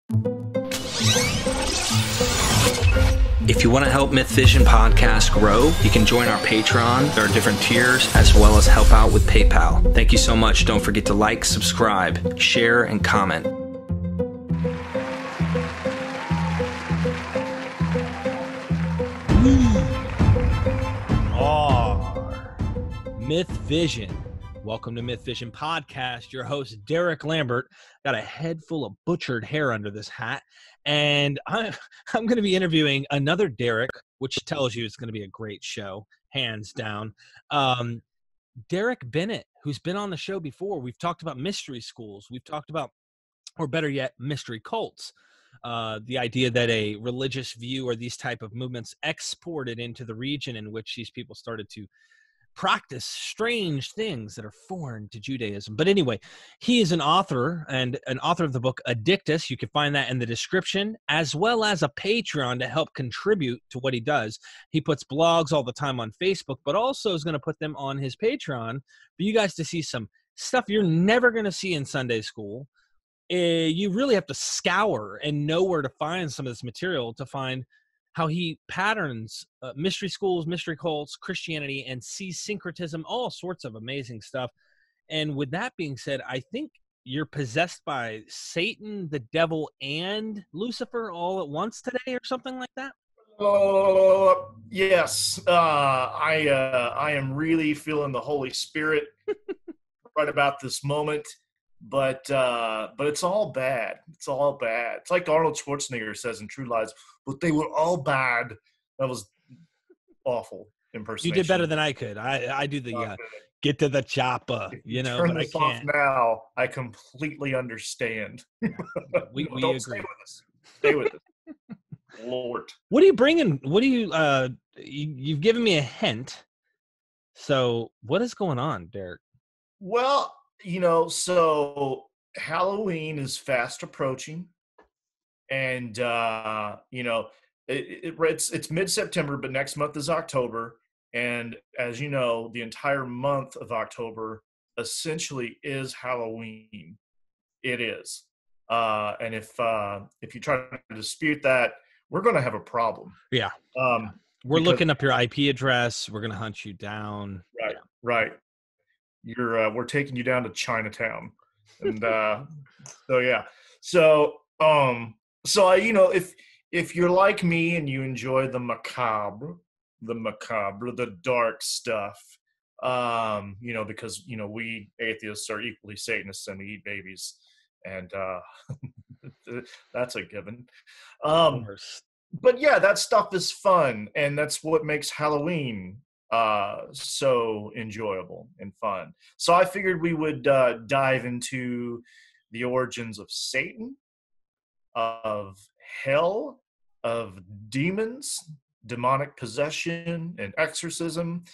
If you want to help Myth Vision Podcast grow, you can join our Patreon. There are different tiers, as well as help out with PayPal. Thank you so much. Don't forget to like, subscribe, share, and comment. We are Myth Vision. Welcome to Myth Vision Podcast. Your host, Derek Lambert. Got a head full of butchered hair under this hat. And I'm going to be interviewing another Derek, which tells you it's going to be a great show, hands down. Derek Bennett, who's been on the show before. We've talked about mystery schools. We've talked about, or better yet, mystery cults. The idea that a religious view or these type of movements exported into the region in which these people started to practice strange things that are foreign to Judaism. But anyway, he is an author and an author of the book Addictus. You can find that in the description, as well as a Patreon to help contribute to what he does. He puts blogs all the time on Facebook, but also is going to put them on his Patreon for you guys to see some stuff you're never going to see in Sunday school. You really have to scour and know where to find some of this material to find how he patterns mystery schools, mystery cults, Christianity, and sees syncretism, all sorts of amazing stuff. And with that being said, I think you're possessed by Satan, the devil, and Lucifer all at once today or something like that? Yes. I am really feeling the Holy Spirit right about this moment. But it's all bad. It's all bad. It's like Arnold Schwarzenegger says in True Lies, but they were all bad. That was awful impersonation. You did better than I could. I do the get to the chopper, you know, turn but this I can't. off now. I completely understand. We Don't agree. stay with us. Stay with us. Lord. What are you bringing? What do you, you've given me a hint. So what is going on, Derek? Well, so Halloween is fast approaching, and it's mid-September, but next month is October, and as you know, the entire month of October essentially is Halloween. It is, and if you try to dispute that, we're going to have a problem. Yeah, we're looking up your IP address. We're going to hunt you down. Right, right. We're taking you down to Chinatown, and if you're like me and you enjoy the macabre, the dark stuff, because we atheists are equally Satanists and we eat babies, and that's a given. But yeah, that stuff is fun, and that's what makes Halloween so enjoyable and fun. So I figured we would dive into the origins of Satan, of hell, of demons, demonic possession, and exorcism,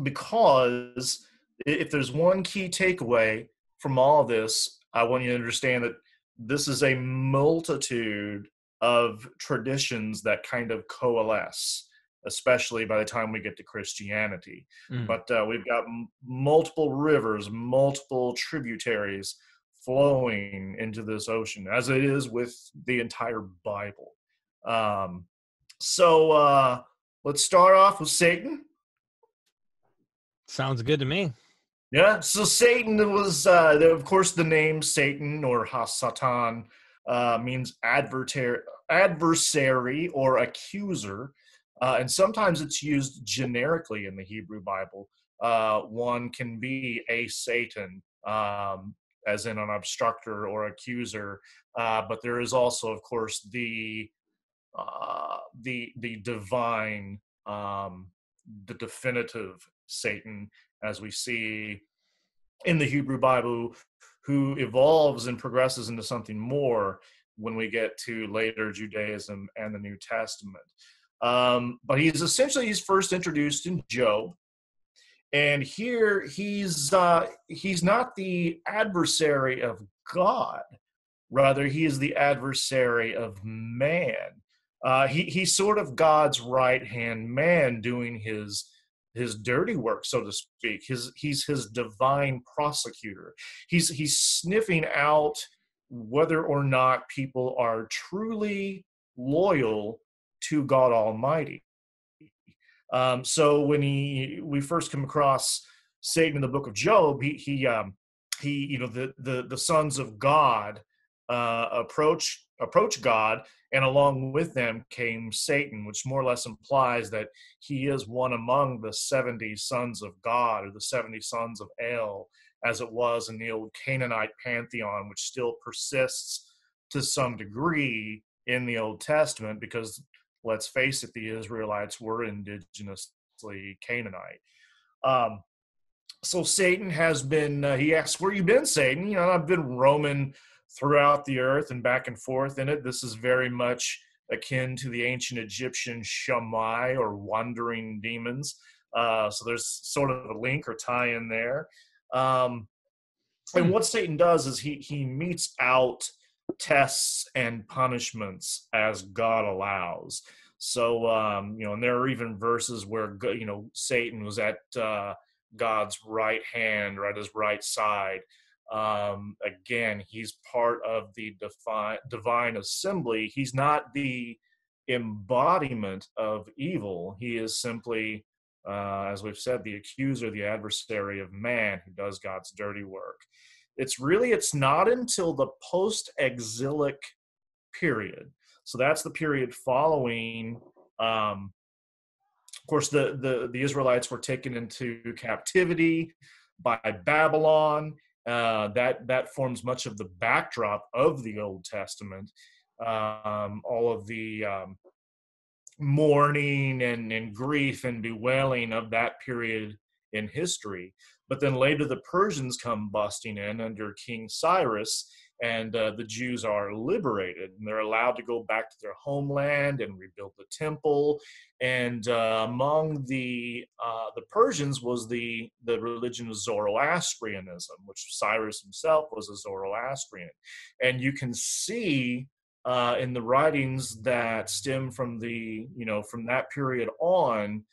because if there's one key takeaway from all this, I want you to understand that this is a multitude of traditions that kind of coalesce, especially by the time we get to Christianity. But we've got multiple rivers, multiple tributaries flowing into this ocean, as it is with the entire Bible. So let's start off with Satan. Sounds good to me. Yeah, so Satan was, of course, the name Satan or Hasatan means adversary or accuser. And sometimes it's used generically in the Hebrew Bible. One can be a Satan, as in an obstructor or accuser. But there is also, of course, the divine, the definitive Satan, as we see in the Hebrew Bible, who evolves and progresses into something more when we get to later Judaism and the New Testament. But he's first introduced in Job, and here he's not the adversary of God, rather he is the adversary of man. He's sort of God's right hand man doing his dirty work, so to speak. He's his divine prosecutor. He's sniffing out whether or not people are truly loyal to God Almighty. So when we first come across Satan in the book of Job, the sons of God approach God, and along with them came Satan, which more or less implies that he is one among the 70 sons of God, or the 70 sons of El, as it was in the old Canaanite pantheon, which still persists to some degree in the Old Testament, because let's face it, the Israelites were indigenously Canaanite. So Satan has been, he asks, where you been, Satan? I've been roaming throughout the earth and back and forth in it. This is very much akin to the ancient Egyptian Shammai, or wandering demons. So there's sort of a link or tie in there. And what Satan does is he metes out tests and punishments as God allows. So, and there are even verses where, Satan was at God's right hand, or at his right side. Again, he's part of the divine assembly. He's not the embodiment of evil. He is simply, as we've said, the accuser, the adversary of man, who does God's dirty work. It's not until the post-exilic period. So that's the period following, of course, the Israelites were taken into captivity by Babylon. That forms much of the backdrop of the Old Testament. All of the mourning and grief and bewailing of that period in history. But then later the Persians come busting in under King Cyrus, and the Jews are liberated, and they're allowed to go back to their homeland and rebuild the temple. And among the Persians was the religion of Zoroastrianism, which Cyrus himself was a Zoroastrian. And you can see in the writings that stem from from that period on,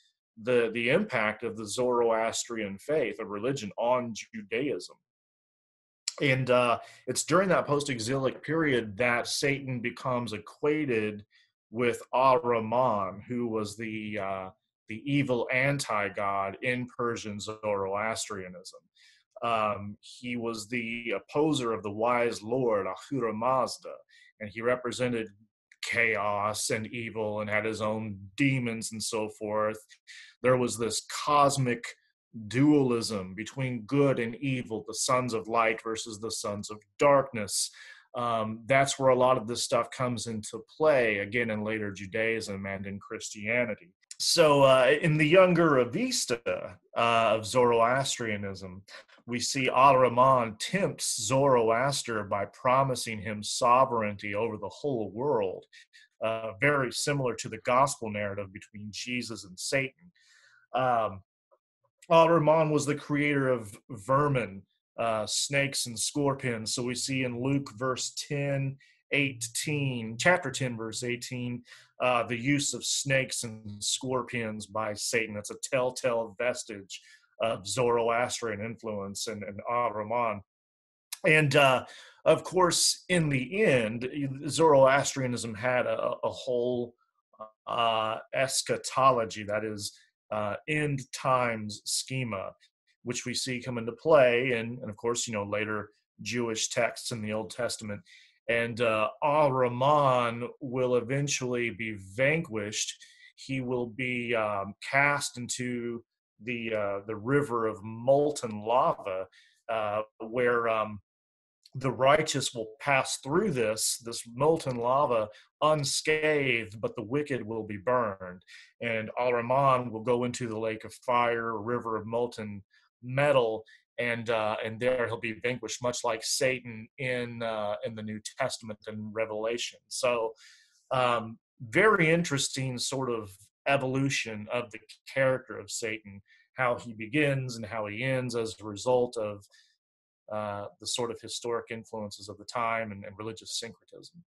the impact of the Zoroastrian faith, a religion, on Judaism. And it's during that post-exilic period that Satan becomes equated with Ahriman, who was the evil anti-god in Persian Zoroastrianism. He was the opposer of the wise Lord Ahura Mazda, and he represented chaos and evil and had his own demons and so forth. There was this cosmic dualism between good and evil, the sons of light versus the sons of darkness. That's where a lot of this stuff comes into play, again, in later Judaism and in Christianity. So in the younger Avesta of Zoroastrianism, we see Ahriman tempts Zoroaster by promising him sovereignty over the whole world, very similar to the gospel narrative between Jesus and Satan. Ahriman was the creator of vermin, snakes, and scorpions. So we see in Luke chapter 10, verse 18, the use of snakes and scorpions by Satan. That's a telltale vestige of Zoroastrian influence and Ahriman. And of course, in the end, Zoroastrianism had a whole eschatology, that is, end times schema, which we see come into play, and of course, later Jewish texts in the Old Testament. And Ahriman will eventually be vanquished. He will be cast into the river of molten lava, where the righteous will pass through this molten lava unscathed, but the wicked will be burned. And Ahriman will go into the lake of fire, a river of molten metal, and there he'll be vanquished, much like Satan in the New Testament and Revelation. So very interesting sort of evolution of the character of Satan, how he begins and how he ends as a result of the sort of historic influences of the time and religious syncretism.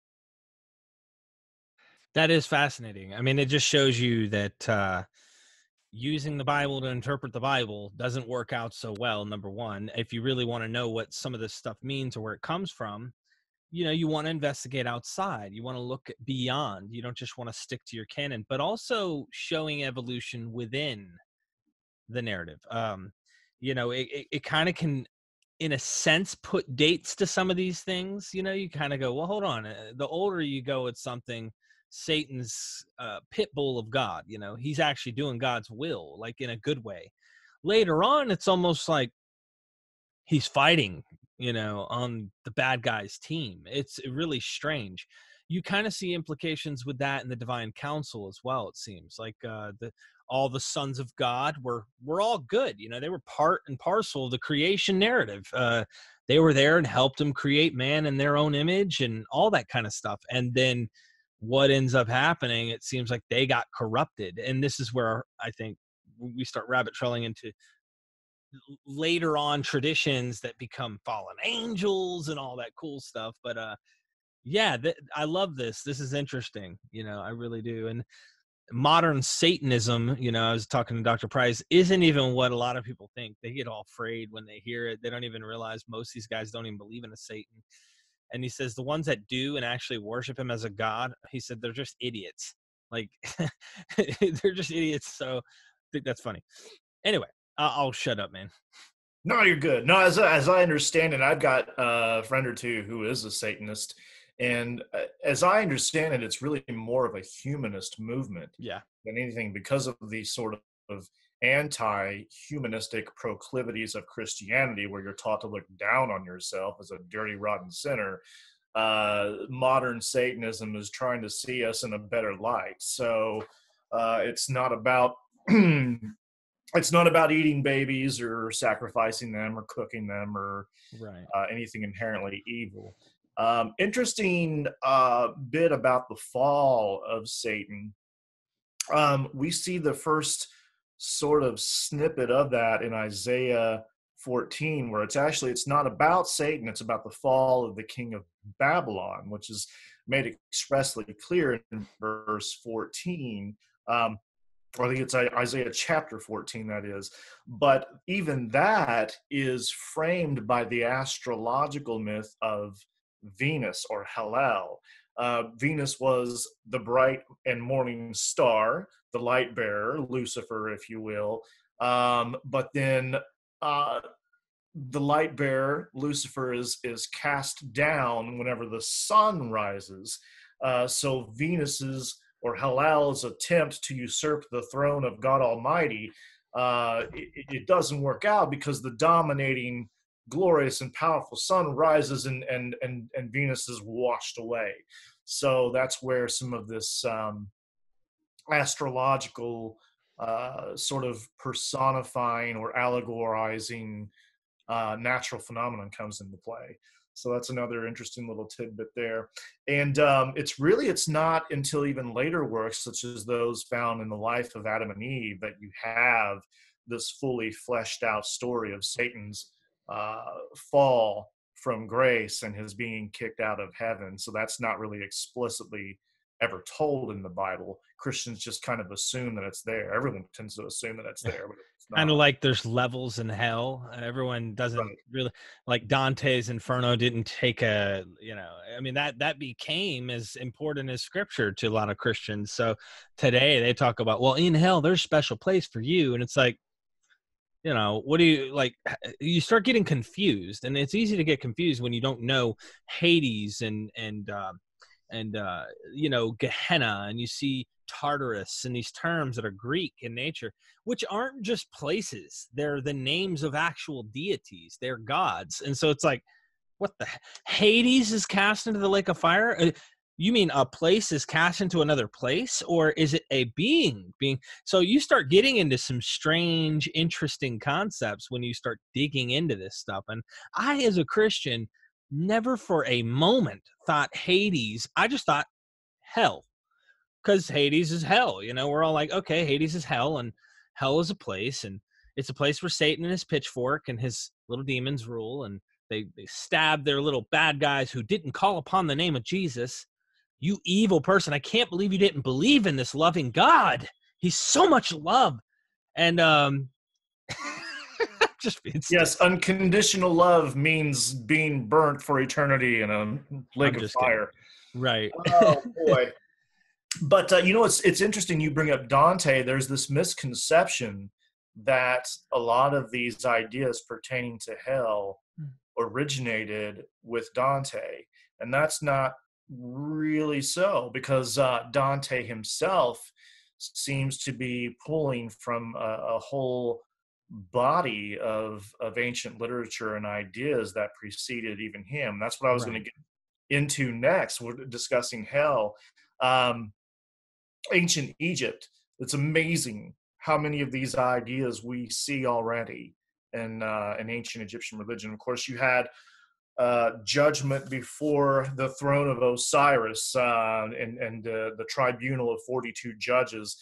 That is fascinating. I mean, it just shows you that using the Bible to interpret the Bible doesn't work out so well, number one. If you really want to know what some of this stuff means or where it comes from, you want to investigate outside. You want to look beyond. You don't just want to stick to your canon, but also showing evolution within the narrative. It kind of can, in a sense, put dates to some of these things. You kind of go, well, hold on. The older you go with something, Satan's pit bull of God, he's actually doing God's will, like in a good way. Later on, it's almost like he's fighting, on the bad guy's team. It's really strange. You kind of see implications with that in the divine council as well. It seems like all the sons of God were all good. They were part and parcel of the creation narrative. They were there and helped them create man in their own image and all that kind of stuff. And then what ends up happening, it seems like they got corrupted. And this is where I think we start rabbit trailing into later on traditions that become fallen angels and all that cool stuff. But I love this. This is interesting. I really do. And modern Satanism, I was talking to Dr. Price, isn't even what a lot of people think. They get all afraid when they hear it. They don't even realize most of these guys don't even believe in a Satan. And he says the ones that do and actually worship him as a god, he said they're just idiots. Like they're just idiots. So I think that's funny. Anyway, I'll shut up, man. No, you're good. No, as I understand it, I've got a friend or two who is a Satanist. And as I understand it, it's really more of a humanist movement than anything, because of the sort of anti-humanistic proclivities of Christianity, where you're taught to look down on yourself as a dirty, rotten sinner. Modern Satanism is trying to see us in a better light. So it's not about it's not about eating babies or sacrificing them or cooking them or anything inherently evil. Interesting bit about the fall of Satan. We see the first sort of snippet of that in Isaiah 14, where it's not about Satan, it's about the fall of the king of Babylon, which is made expressly clear in verse 14. Or I think it's Isaiah chapter 14, that is. But even that is framed by the astrological myth of Venus, or Hallel. Venus was the bright and morning star, the light bearer, Lucifer, if you will. But then the light bearer, Lucifer, is cast down whenever the sun rises. So Venus's, or Hallel's, attempt to usurp the throne of God Almighty, it doesn't work out, because the dominating, glorious and powerful sun rises and Venus is washed away. So that's where some of this astrological sort of personifying or allegorizing natural phenomenon comes into play. So that's another interesting little tidbit there. And it's not until even later works, such as those found in the life of Adam and Eve, that you have this fully fleshed out story of Satan's fall from grace and his being kicked out of heaven. So that's not really explicitly ever told in the Bible. Christians just kind of assume that it's there. Everyone tends to assume that it's there, but it's not. Kind of like there's levels in hell. Everyone doesn't really, like Dante's Inferno didn't take that became as important as scripture to a lot of Christians. So today they talk about, well, in hell, there's a special place for you. And it's like, what do you like? You start getting confused, and it's easy to get confused when you don't know Hades and Gehenna, and you see Tartarus and these terms that are Greek in nature, which aren't just places. They're the names of actual deities. They're gods. And so it's like, what the Hades is cast into the lake of fire? You mean a place is cast into another place, or is it a being? So you start getting into some strange, interesting concepts when you start digging into this stuff. And I, as a Christian, never for a moment thought Hades. I just thought hell, because Hades is hell. We're all like, okay, Hades is hell, and hell is a place, and it's a place where Satan and his pitchfork and his little demons rule, and they stab their little bad guys who didn't call upon the name of Jesus. You evil person, I can't believe you didn't believe in this loving God. He's so much love. And Just being Yes, unconditional love means being burnt for eternity in a lake I'm of just kidding. fire. Right. Oh boy. But you know, it's interesting you bring up Dante. There's this misconception that a lot of these ideas pertaining to hell originated with Dante, and that's not really so, because Dante himself seems to be pulling from a whole body of ancient literature and ideas that preceded even him. That's what I was going Right. to get into next. We're discussing hell. Um, Ancient Egypt. It's amazing how many of these ideas we see already in ancient Egyptian religion. Of course, you had judgment before the throne of Osiris and the tribunal of 42 judges.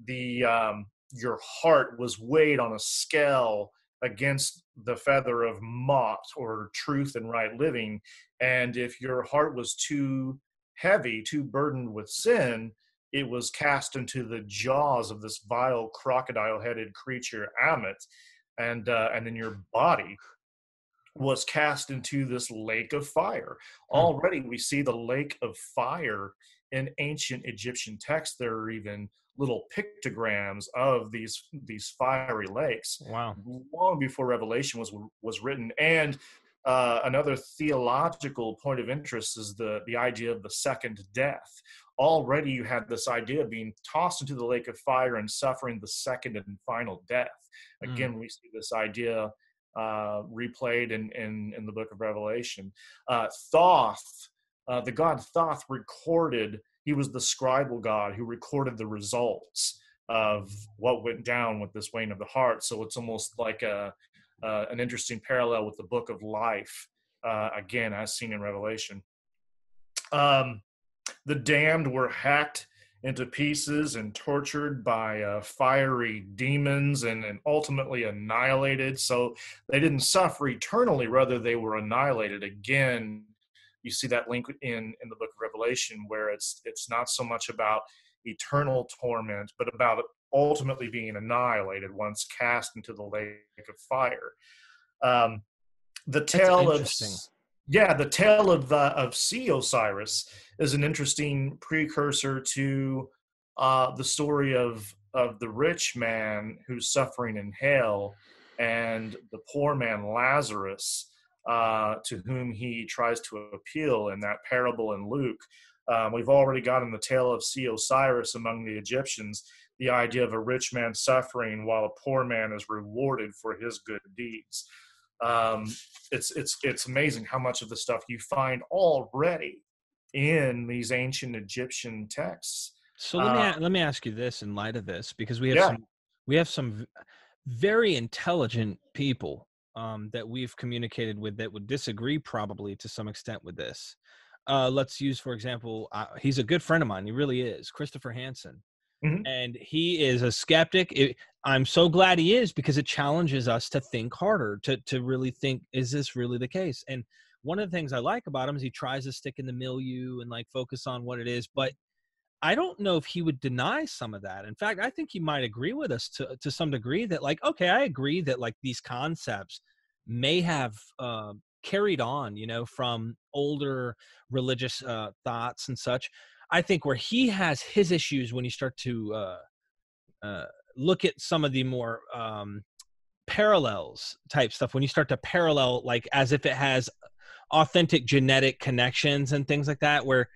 Your heart was weighed on a scale against the feather of Mot, or truth and right living. And if your heart was too heavy, too burdened with sin, it was cast into the jaws of this vile crocodile-headed creature, Ammit, and then your body was cast into this lake of fire. Already we see the lake of fire in ancient Egyptian texts. There are even little pictograms of these fiery lakes. Wow. Long before Revelation was written. And another theological point of interest is the idea of the second death. Already you had this idea of being tossed into the lake of fire and suffering the second and final death. Again, we see this idea replayed in the book of Revelation. Thoth, the god Thoth, recorded, he was the scribal god who recorded the results of what went down with this weighing of the heart. So it's almost like an interesting parallel with the book of life, again, as seen in Revelation. The damned were hacked into pieces and tortured by fiery demons and ultimately annihilated. So they didn't suffer eternally, rather they were annihilated. Again, you see that link in the book of Revelation, where it's not so much about eternal torment, but about ultimately being annihilated once cast into the lake of fire. The tale of Sea Osiris is an interesting precursor to the story of the rich man who's suffering in hell and the poor man Lazarus, to whom he tries to appeal in that parable in Luke. We've already got in the tale of Sea Osiris among the Egyptians the idea of a rich man suffering while a poor man is rewarded for his good deeds. It's amazing how much of the stuff you find already in these ancient Egyptian texts. So let me ask you this in light of this, because we have some very intelligent people that we've communicated with that would disagree probably to some extent with this. Let's use, for example, he's a good friend of mine. He really is, Christopher Hansen. Mm-hmm. And he is a skeptic. I'm so glad he is, because it challenges us to think harder, to really think, is this really the case? And one of the things I like about him is he tries to stick in the milieu and like focus on what it is. But I don't know if he would deny some of that. In fact, I think he might agree with us to some degree that, like, okay, I agree that like these concepts may have carried on, from older religious thoughts and such. I think where he has his issues when you start to look at some of the more parallels type stuff, when you start to parallel, like as if it has authentic genetic connections and things like that, where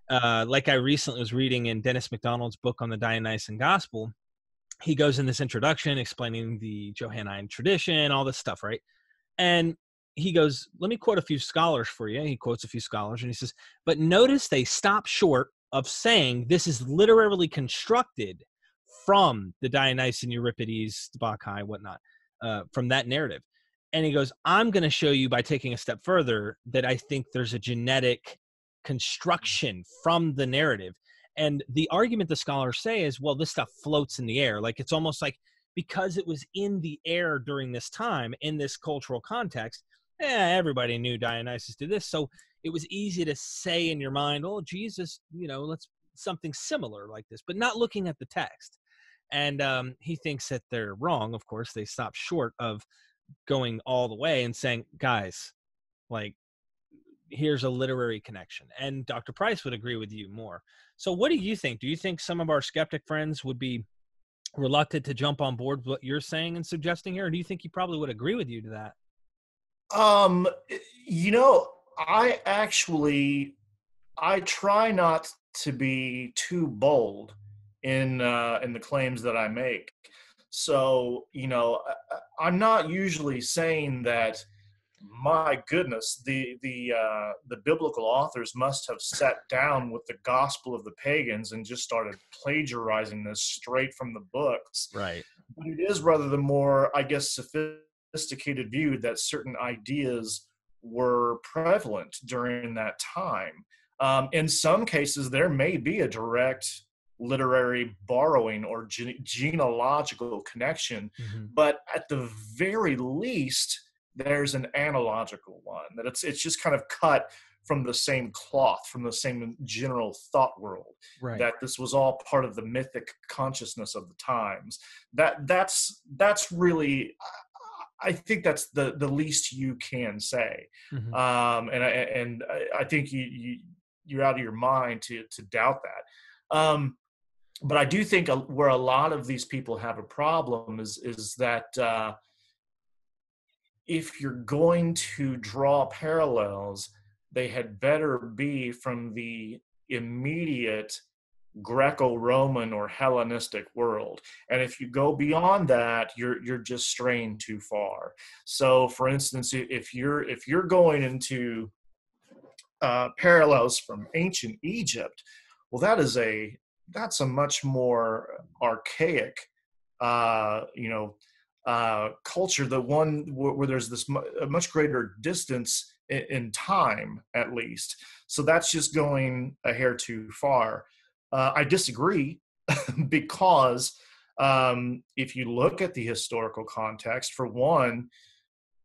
like I recently was reading in Dennis MacDonald's book on the Dionysian Gospel, he goes in this introduction explaining the Johannine tradition, all this stuff, right? And he goes, let me quote a few scholars for you. He quotes a few scholars and he says, but notice they stop short of saying this is literally constructed from the Dionysian, Euripides, Bacchae, whatnot, from that narrative. And he goes, I'm going to show you by taking a step further that I think there's a genetic construction from the narrative. And the argument the scholars say is, well, this stuff floats in the air. Like, it's almost like because it was in the air during this time, in this cultural context, everybody knew Dionysus did this. So it was easy to say in your mind, oh, Jesus, let's something similar like this, but not looking at the text. And he thinks that they're wrong. Of course, they stop short of going all the way and saying, guys, like, here's a literary connection. And Dr. Price would agree with you more. So what do you think? Do you think some of our skeptic friends would be reluctant to jump on board with what you're saying and suggesting here? Or do you think he probably would agree with you to that? Um, you know, I try not to be too bold in the claims that I make. So, I'm not usually saying that, my goodness, the biblical authors must have sat down with the gospel of the pagans and just started plagiarizing this straight from the books. Right. But it is rather the more, I guess, sophisticated view that certain ideas were prevalent during that time. In some cases, there may be a direct literary borrowing or genealogical connection, but at the very least, there's an analogical one, that it's just kind of cut from the same cloth, from the same general thought world, Right. that this was all part of the mythic consciousness of the times. That's really, I think that's the least you can say. And I think you're out of your mind to doubt that. But I do think where a lot of these people have a problem is that if you're going to draw parallels, they had better be from the immediate Greco-Roman or Hellenistic world. And if you go beyond that, you're just straying too far. So, for instance, if you're going into parallels from ancient Egypt, well, that's a much more archaic, culture, the one where there's this a much greater distance in time, at least. So that's just going a hair too far. I disagree because if you look at the historical context, for one,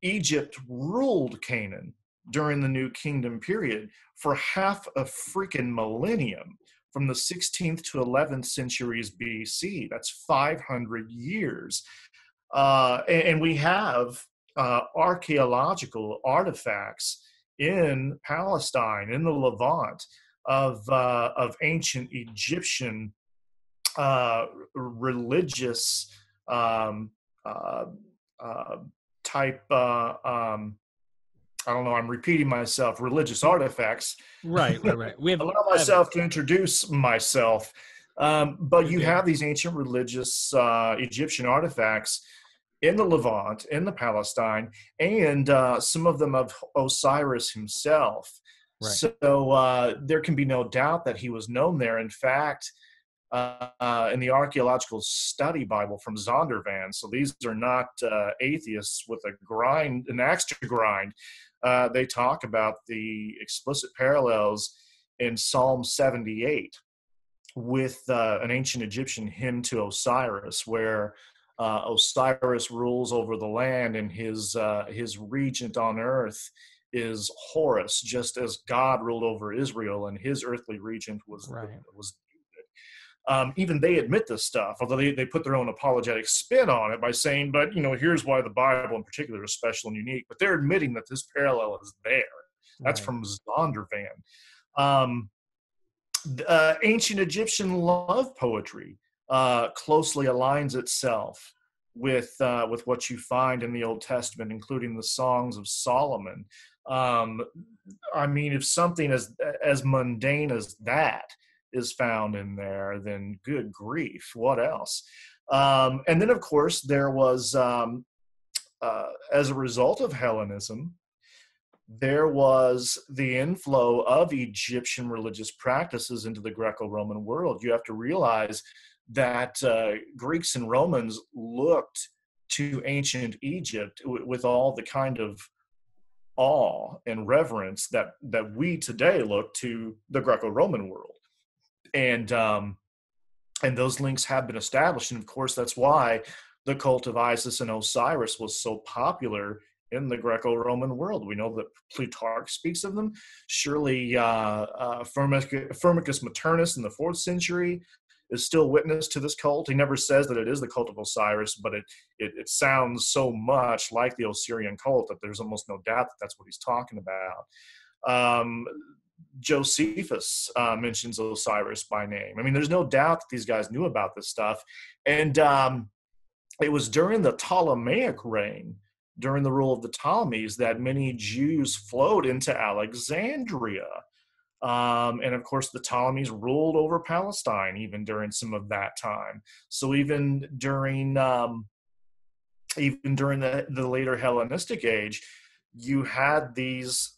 Egypt ruled Canaan during the New Kingdom period for half a freaking millennium, from the 16th to 11th centuries BC. That's 500 years. And we have archaeological artifacts in Palestine, in the Levant, of ancient Egyptian religious type. I don't know, I'm repeating myself, religious artifacts. Right. We have allow myself to introduce myself. But you have these ancient religious Egyptian artifacts in the Levant, in the Palestine, and some of them of Osiris himself. Right. So there can be no doubt that he was known there. In fact, in the Archaeological Study Bible from Zondervan, so these are not atheists with an axe to grind. They talk about the explicit parallels in Psalm 78 with an ancient Egyptian hymn to Osiris, where Osiris rules over the land, and his regent on earth is Horus, just as God ruled over Israel, and his earthly regent was David. Even they admit this stuff, although they put their own apologetic spin on it by saying, but here's why the Bible in particular is special and unique. But they're admitting that this parallel is there. That's from Zondervan. Ancient Egyptian love poetry closely aligns itself with what you find in the Old Testament, including the Songs of Solomon. I mean, if something as mundane as that is found in there, then good grief, what else? And then, of course, there was, as a result of Hellenism, there was the inflow of Egyptian religious practices into the Greco-Roman world. You have to realize that Greeks and Romans looked to ancient Egypt with all the kind of awe and reverence that we today look to the Greco-Roman world. And those links have been established. And of course, that's why the cult of Isis and Osiris was so popular in the Greco-Roman world. We know that Plutarch speaks of them. Surely Firmicus Maternus in the 4th century is still witness to this cult. He never says that it is the cult of Osiris, but it sounds so much like the Osirian cult that there's almost no doubt that that's what he's talking about. Josephus mentions Osiris by name. I mean, there's no doubt that these guys knew about this stuff. And it was during the Ptolemaic reign, during the rule of the Ptolemies, that many Jews flowed into Alexandria. And of course, the Ptolemies ruled over Palestine even during some of that time. So even during the later Hellenistic age, you had these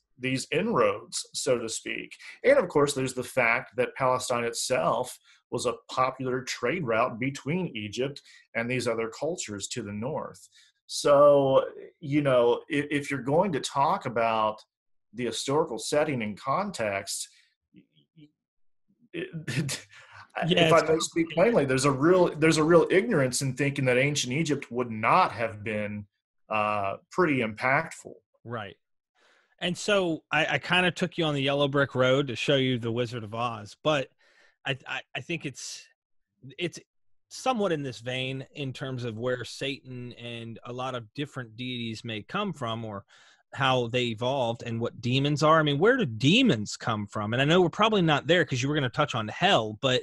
inroads, so to speak. And of course, there's the fact that Palestine itself was a popular trade route between Egypt and these other cultures to the north. So, you know, if you're going to talk about the historical setting and context, if I may speak plainly, there's a real ignorance in thinking that ancient Egypt would not have been pretty impactful. Right. And so I kind of took you on the yellow brick road to show you the Wizard of Oz, but I think it's somewhat in this vein in terms of where Satan and a lot of different deities may come from, or how they evolved and what demons are. I mean, where do demons come from? And I know we're probably not there because you were going to touch on hell, but,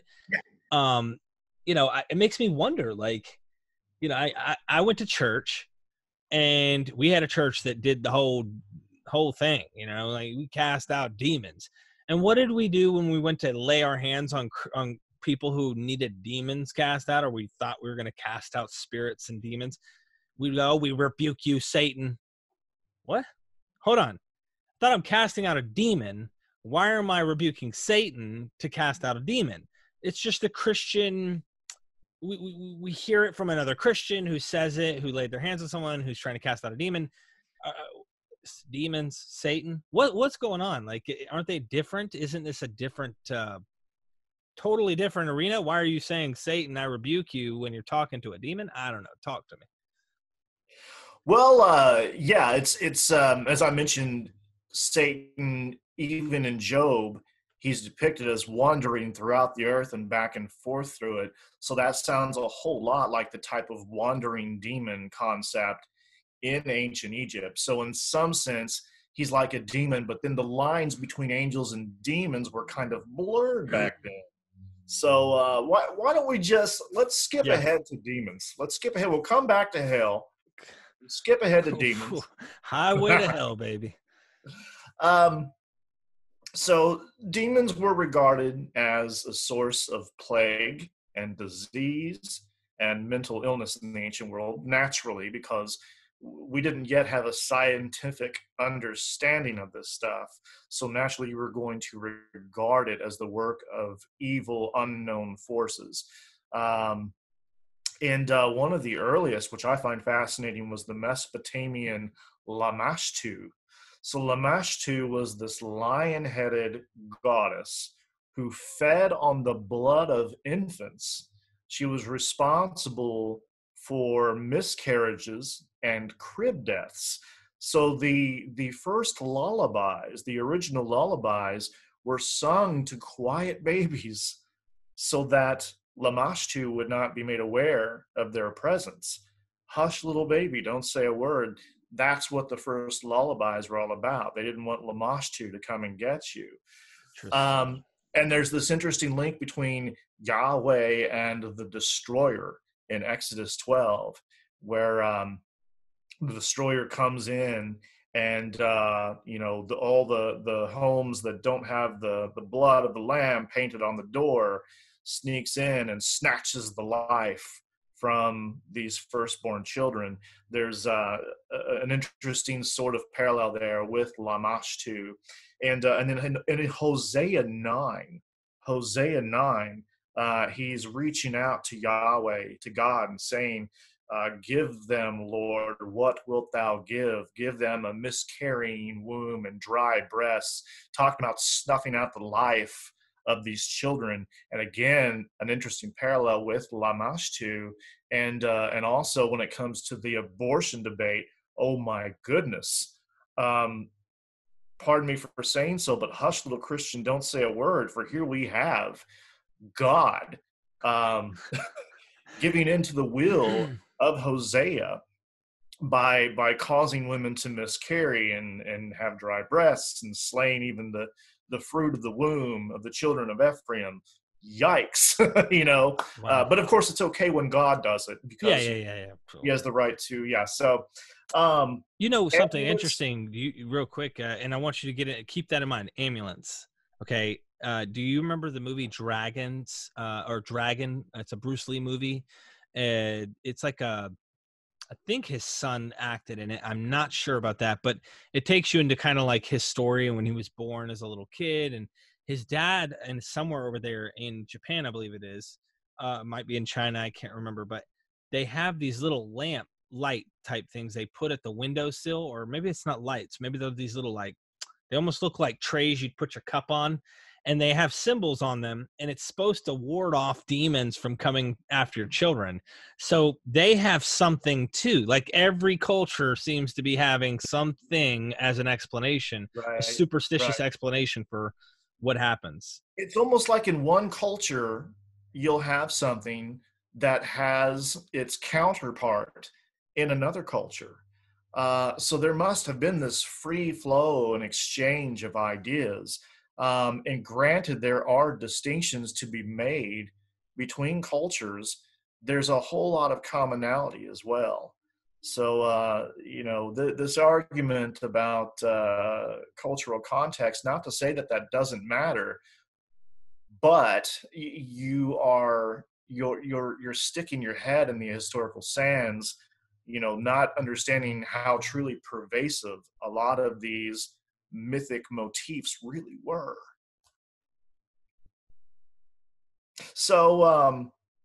you know, it makes me wonder, like, you know, I went to church, and we had a church that did the whole thing, you know, like we cast out demons. And what did we do when we went to lay our hands on people who needed demons cast out, or we thought we were going to cast out spirits and demons? We go, we rebuke you, Satan. What? Hold on. I thought I'm casting out a demon. Why am I rebuking Satan to cast out a demon? It's just a Christian. We hear it from another Christian who says it, who laid their hands on someone who's trying to cast out a demon. Demons, Satan. What's going on? Like, aren't they different? Isn't this a different, totally different arena? Why are you saying, Satan, I rebuke you, when you're talking to a demon? I don't know. Talk to me. Well, yeah, it's as I mentioned, Satan, even in Job, he's depicted as wandering throughout the earth and back and forth through it. So that sounds a whole lot like the type of wandering demon concept in ancient Egypt. So in some sense, he's like a demon, but then the lines between angels and demons were kind of blurred back then. So why don't we let's skip ahead to demons. Let's skip ahead. We'll come back to hell. Skip ahead to demons. Highway to hell, baby. So demons were regarded as a source of plague and disease and mental illness in the ancient world, naturally, because we didn't yet have a scientific understanding of this stuff. So naturally, you were going to regard it as the work of evil, unknown forces. And one of the earliest, which I find fascinating, was the Mesopotamian Lamashtu. So Lamashtu was this lion-headed goddess who fed on the blood of infants. She was responsible for miscarriages and crib deaths. So the first lullabies, the original lullabies, were sung to quiet babies so that Lamashtu would not be made aware of their presence. Hush, little baby, don't say a word. That's what the first lullabies were all about. They didn't want Lamashtu to come and get you. And there's this interesting link between Yahweh and the destroyer in Exodus 12, where the destroyer comes in and, all the homes that don't have the blood of the lamb painted on the door sneaks in and snatches the life from these firstborn children. There's an interesting sort of parallel there with Lamashtu. And then in Hosea 9, he's reaching out to Yahweh, to God, and saying, give them, Lord, what wilt thou give? Give them a miscarrying womb and dry breasts, talking about snuffing out the life of these children. And again, an interesting parallel with Lamashtu. And also when it comes to the abortion debate, oh my goodness. Pardon me for saying so, but hush, little Christian, don't say a word, for here we have God um, giving into the will of Hosea by causing women to miscarry and have dry breasts and slaying even the fruit of the womb of the children of Ephraim. Yikes. Wow. But of course it's okay when God does it, Yeah, because yeah, yeah, yeah. he has the right to. Yeah. So Something ambulance. interesting, real quick, and I want you to keep that in mind. Ambulance. Okay. Do you remember the movie Dragons or Dragon? It's a Bruce Lee movie. It's like I think his son acted in it. I'm not sure about that, but it takes you into kind of like his story and when he was born as a little kid, and his dad, and somewhere over there in Japan, I believe it is, might be in China, I can't remember, but they have these little lamp light type things they put at the windowsill, or maybe it's not lights, maybe they're these little, like, they almost look like trays you'd put your cup on, and they have symbols on them, and it's supposed to ward off demons from coming after your children. So they have something too. Like every culture seems to be having something as an explanation, a Right. superstitious Right. explanation for what happens. It's almost like in one culture, you'll have something that has its counterpart in another culture. So there must have been this free flow and exchange of ideas. And granted, there are distinctions to be made between cultures. There's a whole lot of commonality as well. So, this argument about cultural context, not to say that that doesn't matter, but you're sticking your head in the historical sands, not understanding how truly pervasive a lot of these mythic motifs really were. So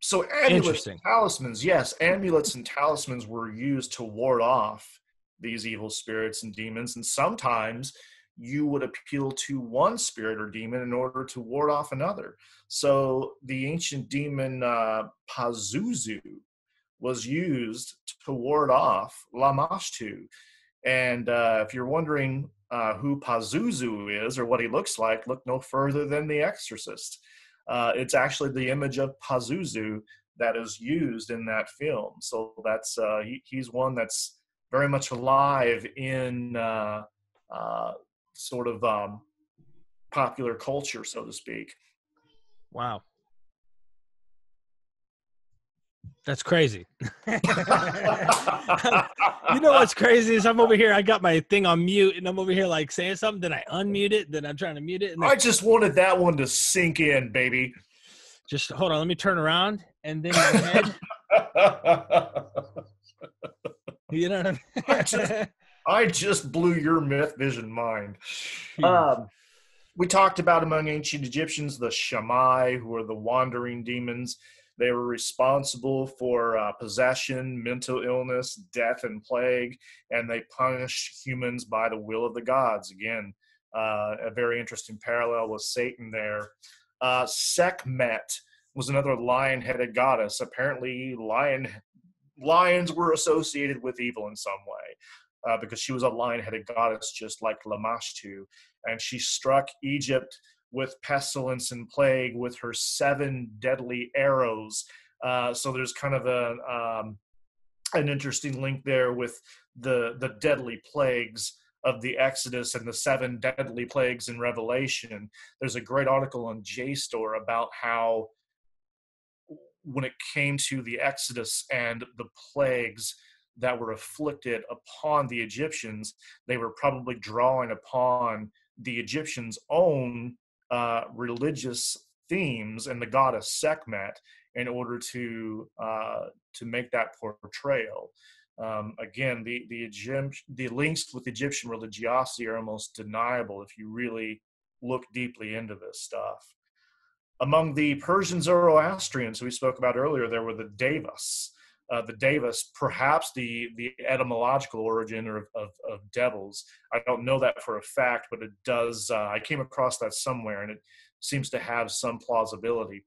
amulets and Interesting. talismans, yes, amulets and talismans were used to ward off these evil spirits and demons, and sometimes you would appeal to one spirit or demon in order to ward off another. So the ancient demon Pazuzu was used to ward off Lamashtu. And if you're wondering who Pazuzu is or what he looks like, look no further than The Exorcist. It's actually the image of Pazuzu that is used in that film. So that's he's one that's very much alive in sort of popular culture, so to speak. Wow. That's crazy. You know what's crazy is I'm over here, I got my thing on mute, and I'm over here like saying something, then I unmute it, then I'm trying to mute it, and then I just wanted that one to sink in, baby. just hold on, let me turn around, and then your head, you know what I mean? I just blew your myth vision mind. Huge. We talked about among ancient Egyptians the Shammai, who are the wandering demons. They were responsible for possession, mental illness, death, and plague, and they punished humans by the will of the gods. Again, a very interesting parallel with Satan there. Sekhmet was another lion-headed goddess. Apparently, lions were associated with evil in some way, because she was a lion-headed goddess just like Lamashtu, and she struck Egypt with pestilence and plague with her 7 deadly arrows. So there's kind of an interesting link there with the deadly plagues of the Exodus and the 7 deadly plagues in Revelation. There's a great article on JSTOR about how when it came to the Exodus and the plagues that were afflicted upon the Egyptians, they were probably drawing upon the Egyptians' own religious themes and the goddess Sekhmet in order to make that portrayal. Again, the links with Egyptian religiosity are almost deniable if you really look deeply into this stuff. Among the Persian Zoroastrians who we spoke about earlier, there were the Devas. The Devas, perhaps the etymological origin of devils. I don't know that for a fact, but it does. I came across that somewhere, and it seems to have some plausibility.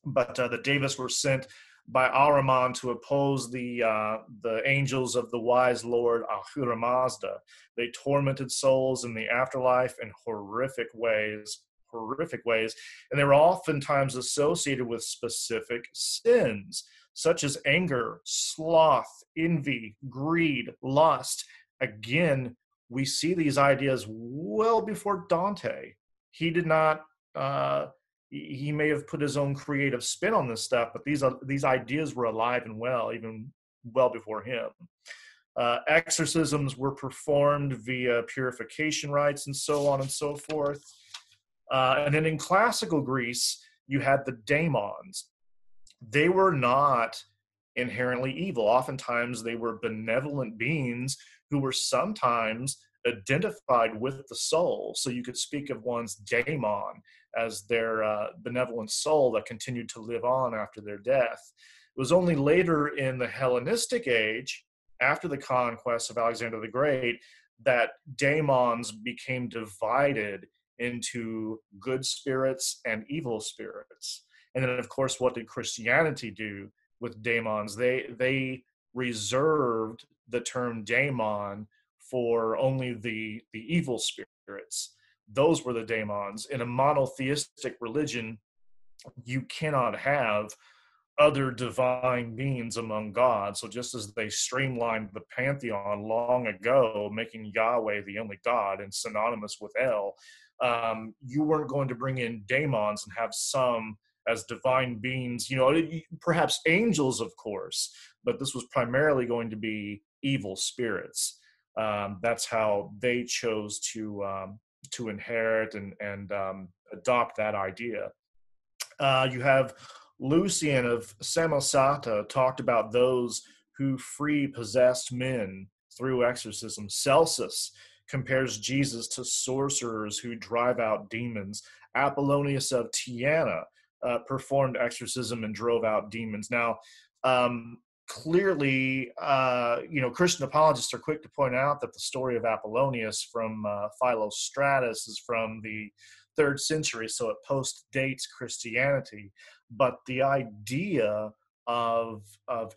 But the Devas were sent by Ahriman to oppose the angels of the wise Lord Ahura Mazda. They tormented souls in the afterlife in horrific ways. horrific ways. And they were oftentimes associated with specific sins, such as anger, sloth, envy, greed, lust. Again, we see these ideas well before Dante. He did not, he may have put his own creative spin on this stuff, but these ideas were alive and well, even well before him. Exorcisms were performed via purification rites and so on and so forth. And then in classical Greece, you had the daemons. They were not inherently evil. Oftentimes, they were benevolent beings who were sometimes identified with the soul. So you could speak of one's daemon as their benevolent soul that continued to live on after their death. It was only later in the Hellenistic age, after the conquest of Alexander the Great, that daemons became divided into good spirits and evil spirits. And then, of course, what did Christianity do with daemons? They reserved the term daemon for only the evil spirits. Those were the daemons. In a monotheistic religion, you cannot have other divine beings among gods. So just as they streamlined the pantheon long ago, making Yahweh the only God and synonymous with El, you weren't going to bring in daemons and have some as divine beings, perhaps angels, of course, but this was primarily going to be evil spirits. That's how they chose to inherit and adopt that idea. You have Lucian of Samosata talked about those who free possessed men through exorcism. Celsus compares Jesus to sorcerers who drive out demons. Apollonius of Tyana performed exorcism and drove out demons. Now, clearly, Christian apologists are quick to point out that the story of Apollonius from Philostratus is from the 3rd century, so it post-dates Christianity. But the idea of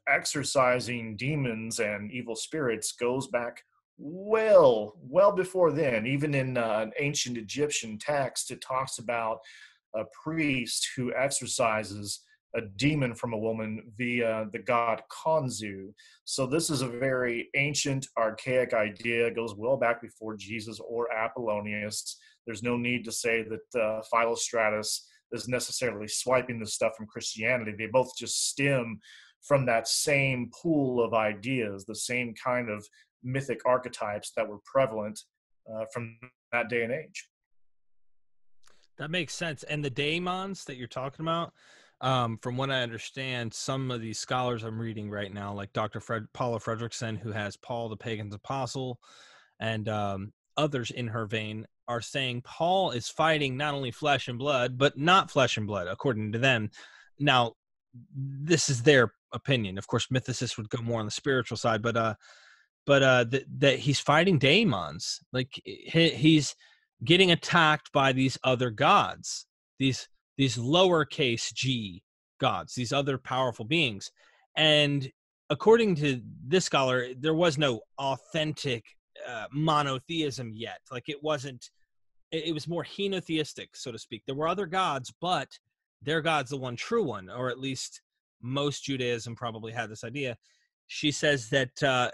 exorcising demons and evil spirits goes back well before then. Even in an ancient Egyptian text, it talks about a priest who exorcises a demon from a woman via the god Khonsu. So this is a very ancient, archaic idea. It goes well back before Jesus or Apollonius. There's no need to say that Philostratus is necessarily swiping this stuff from Christianity. They both just stem from that same pool of ideas, the same kind of mythic archetypes that were prevalent from that day and age. That makes sense. And the daemons that you're talking about, from what I understand, some of these scholars I'm reading right now, like Dr. Paula Fredrickson, who has Paul the Pagan's Apostle, and others in her vein, are saying Paul is fighting not only flesh and blood, but not flesh and blood, according to them. Now, this is their opinion. Of course, mythicists would go more on the spiritual side, but that he's fighting daemons. Like he's getting attacked by these other gods, these lowercase g gods, these other powerful beings. And according to this scholar, there was no authentic monotheism yet. Like it was more henotheistic, so to speak. There were other gods, but their God's the one true one, or at least most Judaism probably had this idea. She says that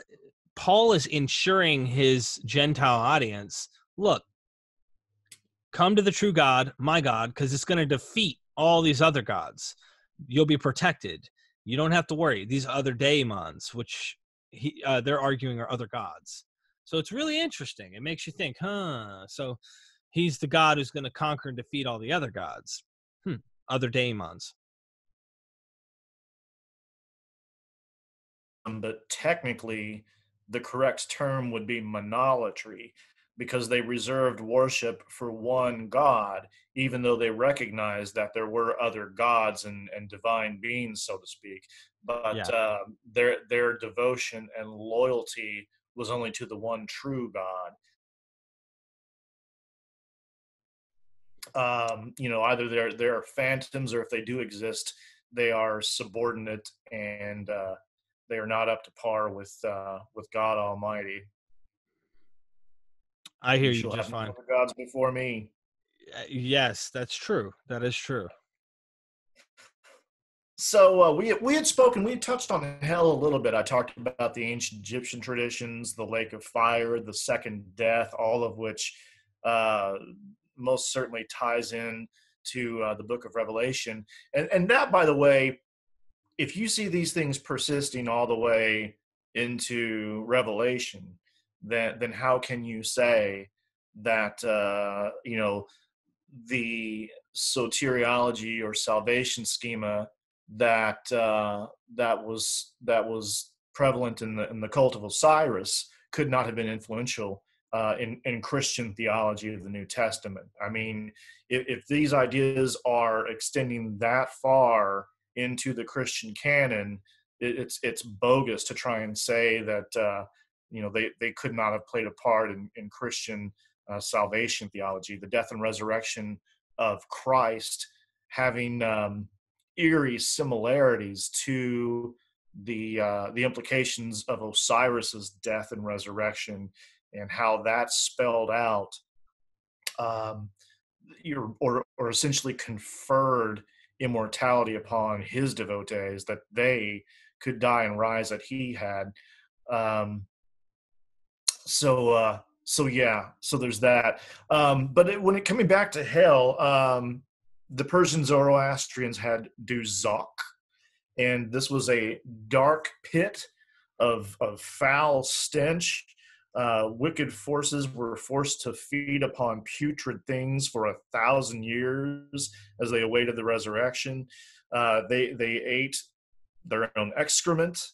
Paul is ensuring his Gentile audience, look, come to the true God, my God, because it's going to defeat all these other gods. You'll be protected. You don't have to worry. These other daemons, which they're arguing are other gods. So it's really interesting. It makes you think, so he's the God who's going to conquer and defeat all the other gods. Other daemons. But technically, the correct term would be monolatry, because they reserved worship for one God, even though they recognized that there were other gods and divine beings, so to speak. But their devotion and loyalty was only to the one true God. Either they're phantoms, or if they do exist, they are subordinate and they are not up to par with God Almighty. I hear you just fine. Other gods before me. Yes, that's true. That is true. So we had spoken, we had touched on hell a little bit. I talked about the ancient Egyptian traditions, the lake of fire, the second death, all of which uh, most certainly ties in to the book of Revelation. And that, by the way, if you see these things persisting all the way into Revelation, then how can you say that the soteriology or salvation schema that was prevalent in the cult of Osiris could not have been influential in Christian theology of the New Testament? I mean, if these ideas are extending that far into the Christian canon, it's bogus to try and say that they could not have played a part in Christian salvation theology. The death and resurrection of Christ having eerie similarities to the implications of Osiris's death and resurrection, and how that spelled out or essentially conferred immortality upon his devotees, that they could die and rise that he had. Um, so yeah, so there's that. But when it coming back to hell, the Persian Zoroastrians had Duzak, and this was a dark pit of foul stench. Wicked forces were forced to feed upon putrid things for 1,000 years as they awaited the resurrection. They ate their own excrement,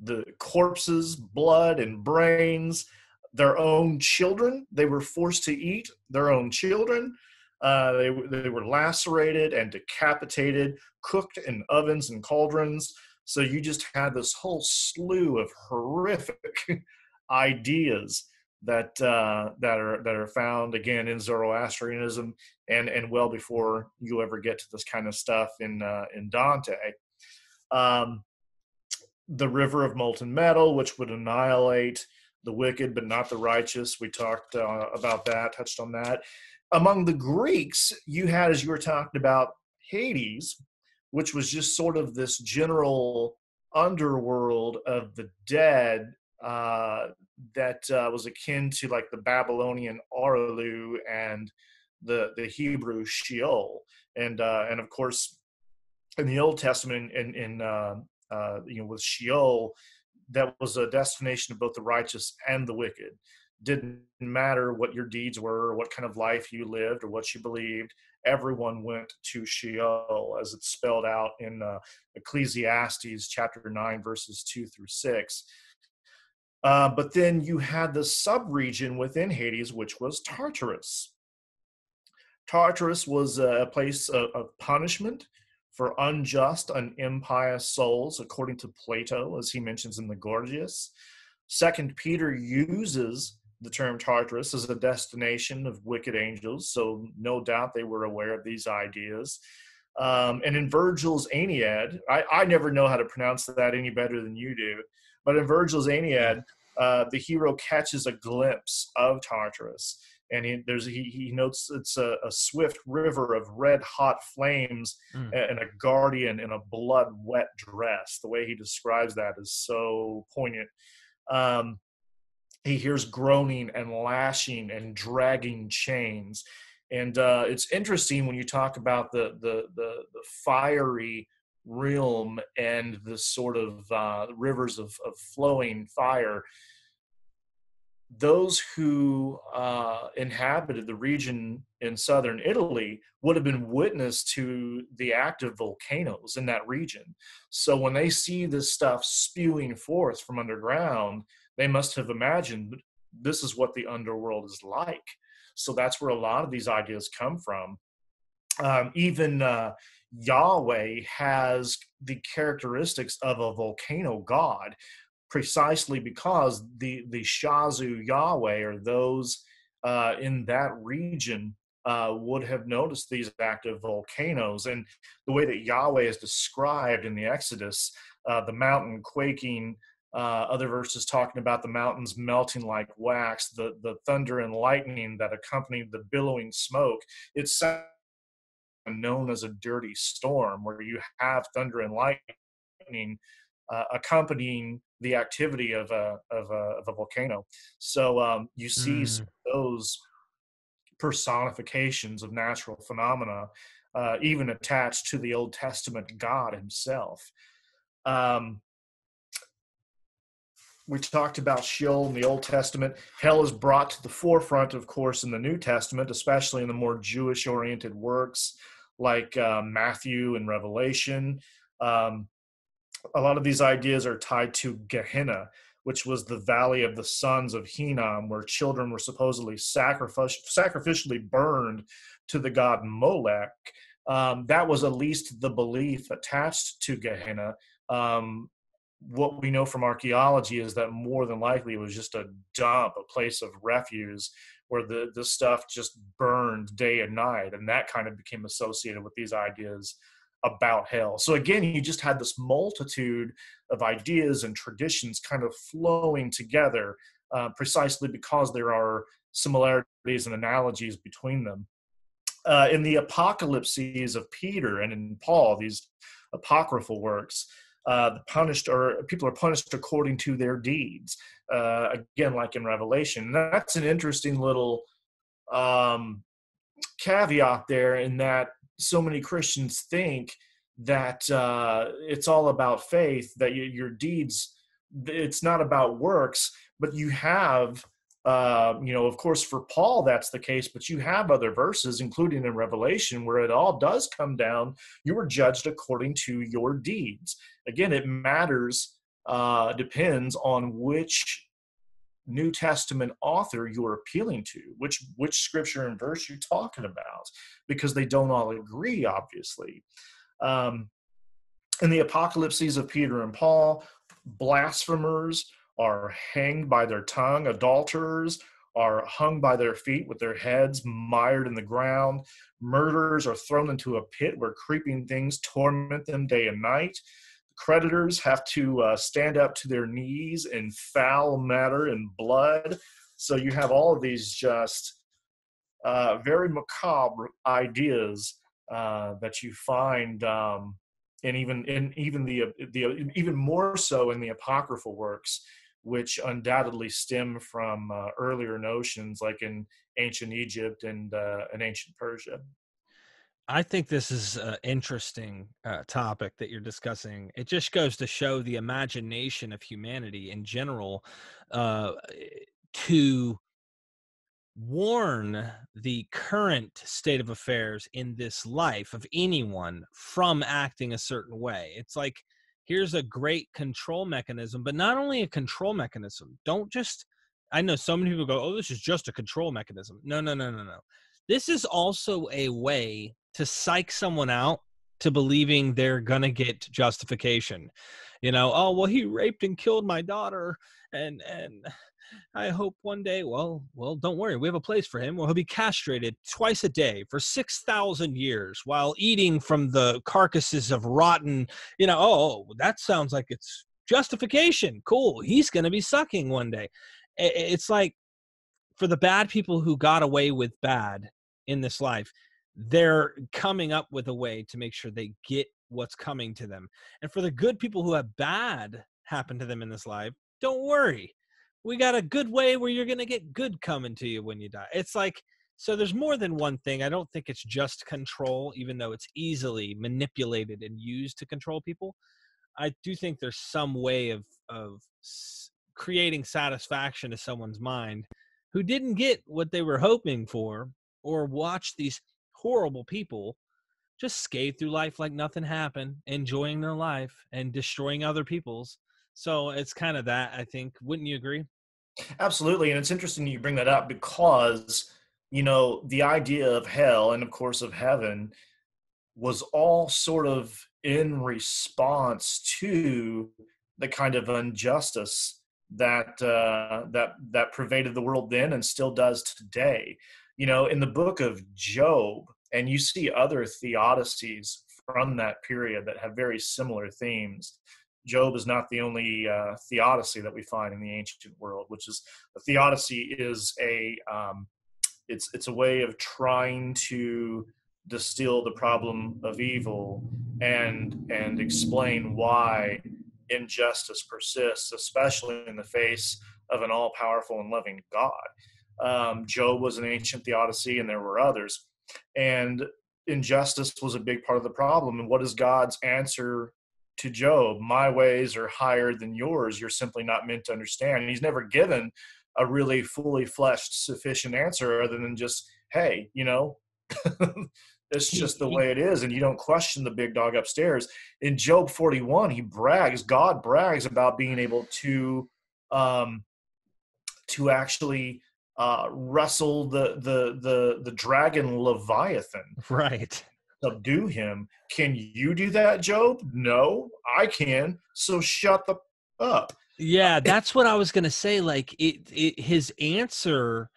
the corpses, blood, and brains. Their own children, they were forced to eat their own children. They were lacerated and decapitated, cooked in ovens and cauldrons. So you just had this whole slew of horrific ideas that are found again in Zoroastrianism, and well before you ever get to this kind of stuff in Dante. The river of molten metal, which would annihilate the wicked but not the righteous. We talked about that, touched on that. Among the Greeks, you had, as you were talking about, Hades, which was just sort of this general underworld of the dead that was akin to like the Babylonian Arlu and the Hebrew Sheol, and of course in the Old Testament with Sheol, that was a destination of both the righteous and the wicked. Didn't matter what your deeds were, or what kind of life you lived, or what you believed. Everyone went to Sheol, as it's spelled out in Ecclesiastes chapter 9, verses 2 through 6. But then you had the sub-region within Hades, which was Tartarus. Tartarus was a place of punishment for unjust and impious souls, according to Plato, as he mentions in the Gorgias. Second Peter uses the term Tartarus as a destination of wicked angels, so no doubt they were aware of these ideas. And in Virgil's Aeneid, I never know how to pronounce that any better than you do, but in Virgil's Aeneid, the hero catches a glimpse of Tartarus, and he notes it's a swift river of red-hot flames and a guardian in a blood-wet dress. The way he describes that is so poignant. He hears groaning and lashing and dragging chains. And it's interesting when you talk about the fiery realm and the sort of rivers of flowing fire. Those who inhabited the region in southern Italy would have been witness to the active volcanoes in that region. So when they see this stuff spewing forth from underground, they must have imagined this is what the underworld is like. So that's where a lot of these ideas come from. Even Yahweh has the characteristics of a volcano god, precisely because the Shazu Yahweh, or those in that region, would have noticed these active volcanoes. And the way that Yahweh is described in the Exodus, the mountain quaking Other verses talking about the mountains melting like wax, the thunder and lightning that accompanied the billowing smoke. It's known as a dirty storm, where you have thunder and lightning accompanying the activity of a volcano. So you see those personifications of natural phenomena, even attached to the Old Testament God himself. We talked about Sheol in the Old Testament. Hell is brought to the forefront, of course, in the New Testament, especially in the more Jewish-oriented works like Matthew and Revelation. A lot of these ideas are tied to Gehenna, which was the valley of the sons of Hinnom, where children were supposedly sacrificially burned to the god Molech. That was at least the belief attached to Gehenna. What we know from archaeology is that more than likely it was just a dump, a place of refuse where the stuff just burned day and night, and that kind of became associated with these ideas about hell. So again, you just had this multitude of ideas and traditions kind of flowing together, precisely because there are similarities and analogies between them. In the apocalypses of Peter and in Paul, these apocryphal works, people are punished according to their deeds. Again, like in Revelation. And that's an interesting little caveat there, in that so many Christians think that it's all about faith, that your deeds, it's not about works, but you have, of course, for Paul, that's the case, but you have other verses, including in Revelation, where it all does come down. You were judged according to your deeds. Again, it matters, depends on which New Testament author you're appealing to, which scripture and verse you're talking about, because they don't all agree, obviously. In the apocalypses of Peter and Paul, blasphemers are hanged by their tongue, adulterers are hung by their feet with their heads mired in the ground, murderers are thrown into a pit where creeping things torment them day and night. Creditors have to stand up to their knees in foul matter and blood. So you have all of these just very macabre ideas that you find, and even more so in the apocryphal works, which undoubtedly stem from earlier notions like in ancient Egypt and ancient Persia. I think this is an interesting topic that you're discussing. It just goes to show the imagination of humanity in general, to warn the current state of affairs in this life of anyone from acting a certain way. It's like, here's a great control mechanism, but not only a control mechanism. I know so many people go, oh, this is just a control mechanism. No. This is also a way to psych someone out to believing they're going to get justification. Oh, well, he raped and killed my daughter, and I hope one day, well, don't worry, we have a place for him. Well, he'll be castrated twice a day for 6,000 years while eating from the carcasses of rotten, oh, that sounds like it's justification. Cool. He's going to be sucking one day. It's like, for the bad people who got away with bad in this life, they're coming up with a way to make sure they get what's coming to them. And for the good people who have bad happen to them in this life, don't worry. We got a good way where you're going to get good coming to you when you die. It's like, so there's more than one thing. I don't think it's just control, even though it's easily manipulated and used to control people. I do think there's some way of creating satisfaction to someone's mind who didn't get what they were hoping for, or watch these horrible people just skate through life like nothing happened, enjoying their life and destroying other people's. So it's kind of that, I think. Wouldn't you agree? Absolutely. And it's interesting you bring that up, because, the idea of hell and, of course, of heaven was all sort of in response to the kind of injustice that pervaded the world then and still does today. In the book of Job, and you see other theodicies from that period that have very similar themes. Job is not the only theodicy that we find in the ancient world, which is a theodicy is it's a way of trying to distill the problem of evil and explain why injustice persists, especially in the face of an all-powerful and loving God. Job was an ancient theodicy, and there were others. And injustice was a big part of the problem. And what is God's answer to Job? My ways are higher than yours. You're simply not meant to understand. And he's never given a really fully fleshed, sufficient answer other than just, hey, it's just the way it is, and you don't question the big dog upstairs. In Job 41, God brags about being able to actually wrestle the dragon Leviathan, Right? Subdue him. Can you do that, Job? No, I can. So shut the up. Yeah, that's what I was gonna say. Like his answer.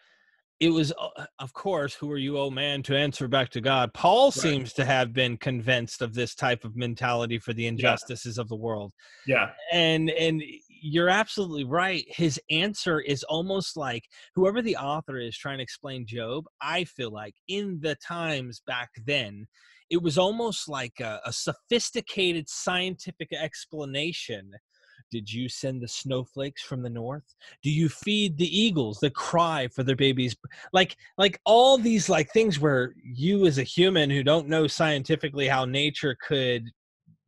It was, of course, who are you, oh man, to answer back to God? Paul seems to have been convinced of this type of mentality for the injustices of the world. Yeah. And you're absolutely right. His answer is almost like whoever the author is trying to explain Job, I feel like in the times back then, it was almost like a sophisticated scientific explanation. Did you send the snowflakes from the north? Do you feed the eagles that cry for their babies? Like all these like things where you as a human who don't know scientifically how nature could,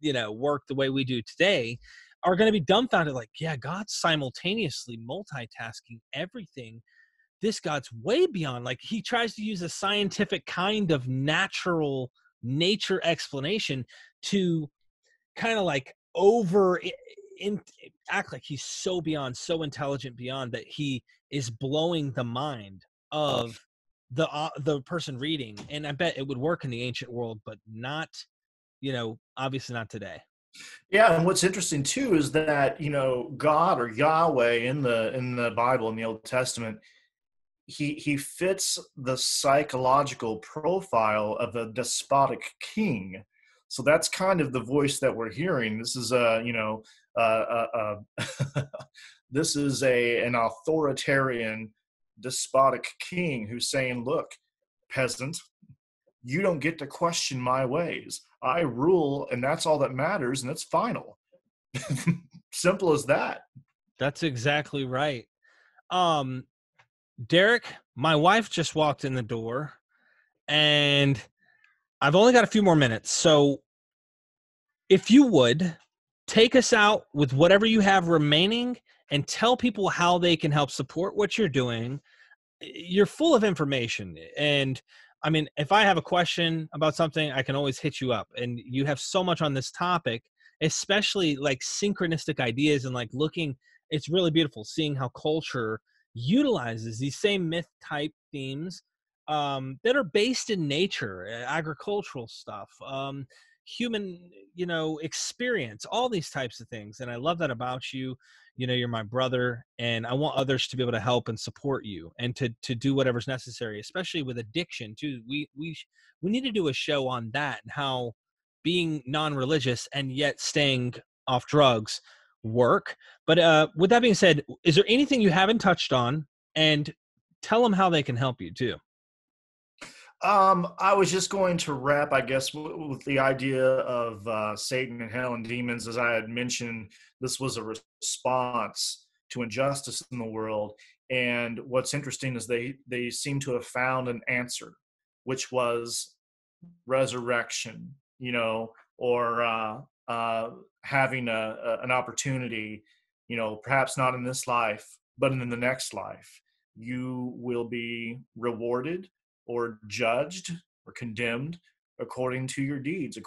work the way we do today are going to be dumbfounded. Like, yeah, God's simultaneously multitasking everything. This God's way beyond, like he tries to use a scientific kind of natural nature explanation to kind of like act like he's so intelligent beyond that he is blowing the mind of the person reading. And I bet it would work in the ancient world, but not, obviously not today. Yeah, and what's interesting too is that God or Yahweh in the Bible, in the Old Testament, he fits the psychological profile of a despotic king. So that's kind of the voice that we're hearing. This is this is an authoritarian, despotic king who's saying, look, peasant, you don't get to question my ways. I rule, and that's all that matters, and it's final. Simple as that. That's exactly right. Derek, my wife just walked in the door, and I've only got a few more minutes. So if you would take us out with whatever you have remaining and tell people how they can help support what you're doing. You're full of information. And I mean, if I have a question about something, I can always hit you up. And you have so much on this topic, especially like synchronistic ideas and like looking, it's really beautiful seeing how culture utilizes these same myth type themes that are based in nature, agricultural stuff, human, experience, all these types of things. And I love that about you. You're my brother, and I want others to be able to help and support you and to do whatever's necessary, especially with addiction too. We need to do a show on that and how being non-religious and yet staying off drugs work. But with that being said, is there anything you haven't touched on? And tell them how they can help you too. I was just going to wrap, I guess, with the idea of Satan and hell and demons. As I had mentioned, this was a response to injustice in the world. And what's interesting is they seem to have found an answer, which was resurrection, or having an opportunity, perhaps not in this life, but in the next life. You will be rewarded or judged or condemned according to your deeds,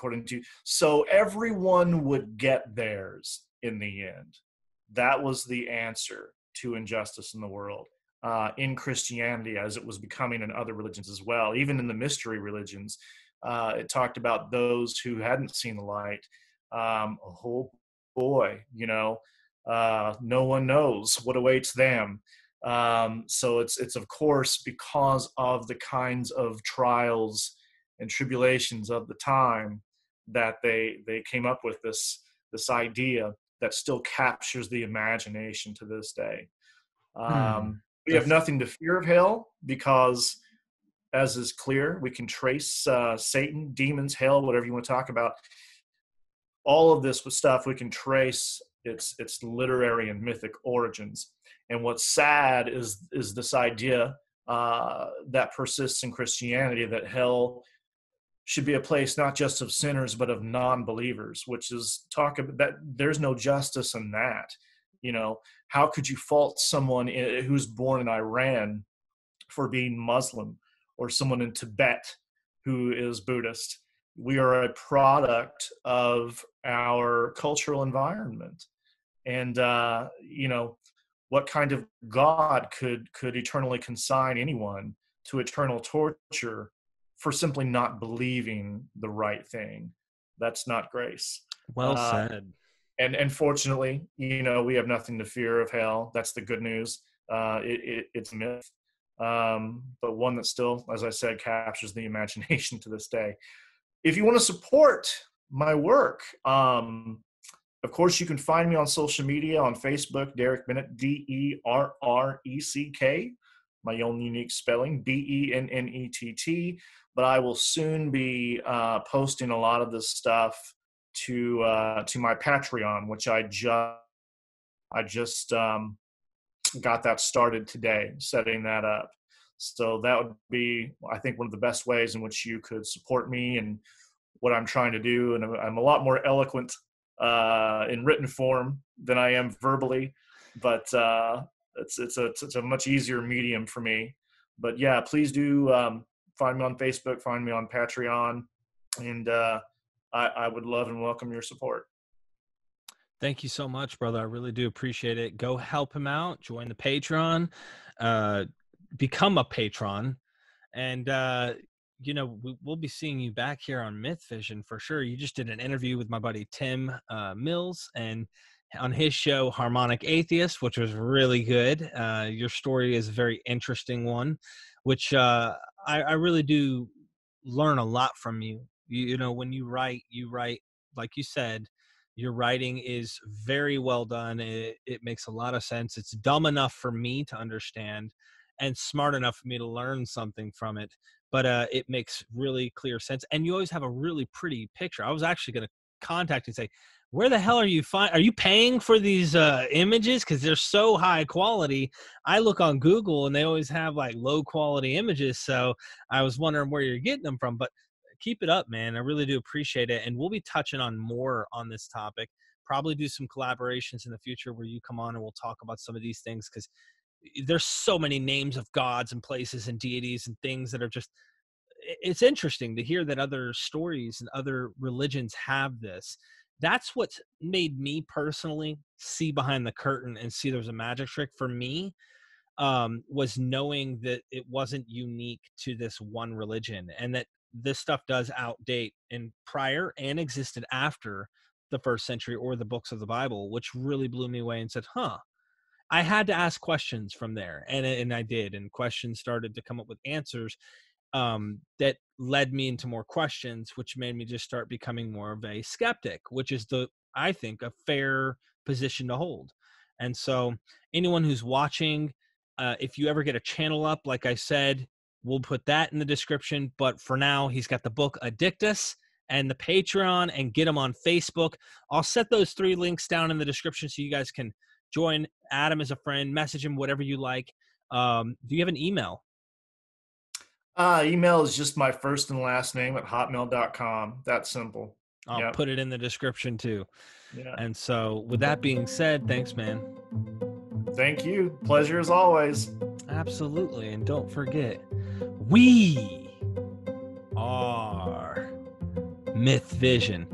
so everyone would get theirs in the end. That was the answer to injustice in the world, in Christianity, as it was becoming in other religions as well. Even in the mystery religions, it talked about those who hadn't seen the light. Oh boy, no one knows what awaits them. So it's of course because of the kinds of trials and tribulations of the time that they came up with this idea that still captures the imagination to this day. We have That's nothing to fear of hell because, as is clear, we can trace Satan, demons, hell, whatever you want to talk about. All of this stuff we can trace its literary and mythic origins. And what's sad is this idea that persists in Christianity, that hell should be a place not just of sinners but of non-believers, which is talk about that there's no justice in that. You know, how could you fault someone who's born in Iran for being Muslim, or someone in Tibet who is Buddhist? We are a product of our cultural environment. And, you know, what kind of God could eternally consign anyone to eternal torture for simply not believing the right thing? That's not grace. well said. And fortunately, you know, we have nothing to fear of hell. That's the good news. It's a myth, but one that still, as I said, captures the imagination to this day. If you want to support my work, of course, you can find me on social media, on Facebook, Derek Bennett, Derreck, my own unique spelling, Bennett. But I will soon be posting a lot of this stuff to my Patreon, which I just got that started today, setting that up. So that would be, I think, one of the best ways in which you could support me and what I'm trying to do. And I'm a lot more eloquent in written form than I am verbally, but it's a much easier medium for me. But yeah, please do find me on Facebook, find me on Patreon, and I would love and welcome your support. Thank you so much, brother. I really do appreciate it. Go help him out. Join the Patreon. Become a patron. And, you know, we'll be seeing you back here on Myth Vision for sure. You just did an interview with my buddy Tim Mills, and on his show, Harmonic Atheist, which was really good. Your story is a very interesting one, which I really do learn a lot from you. You know, when you write, like you said, your writing is very well done. It makes a lot of sense. It's dumb enough for me to understand and smart enough for me to learn something from it. But it makes really clear sense. And you always have a really pretty picture. I was actually going to contact you and say, where the hell are you paying for these images? Because they're so high quality. I look on Google and they always have like low quality images. So I was wondering where you're getting them from. But keep it up, man. I really do appreciate it. And we'll be touching on more on this topic. Probably do some collaborations in the future where you come on and we'll talk about some of these things, because there's so many names of gods and places and deities and things that are just, it's interesting to hear that other stories and other religions have this. That's what's made me personally see behind the curtain and see there's a magic trick for me, was knowing that it wasn't unique to this one religion, and that this stuff does outdate in prior and existed after the 1st century or the books of the Bible, which really blew me away and said, I had to ask questions from there. And I did. And questions started to come up with answers that led me into more questions, which made me just start becoming more of a skeptic, which is I think, a fair position to hold. And so anyone who's watching, if you ever get a channel up, like I said, we'll put that in the description. But for now, he's got the book Addictus and the Patreon, and get him on Facebook. I'll set those 3 links down in the description so you guys can join Adam as a friend, message him, whatever you like. Do you have an email? Email is just my first and last name at hotmail.com. That's simple. I'll put it in the description too. Yeah. And so with that being said, thanks, man. Thank you. Pleasure as always. Absolutely. And don't forget, we are Myth Vision.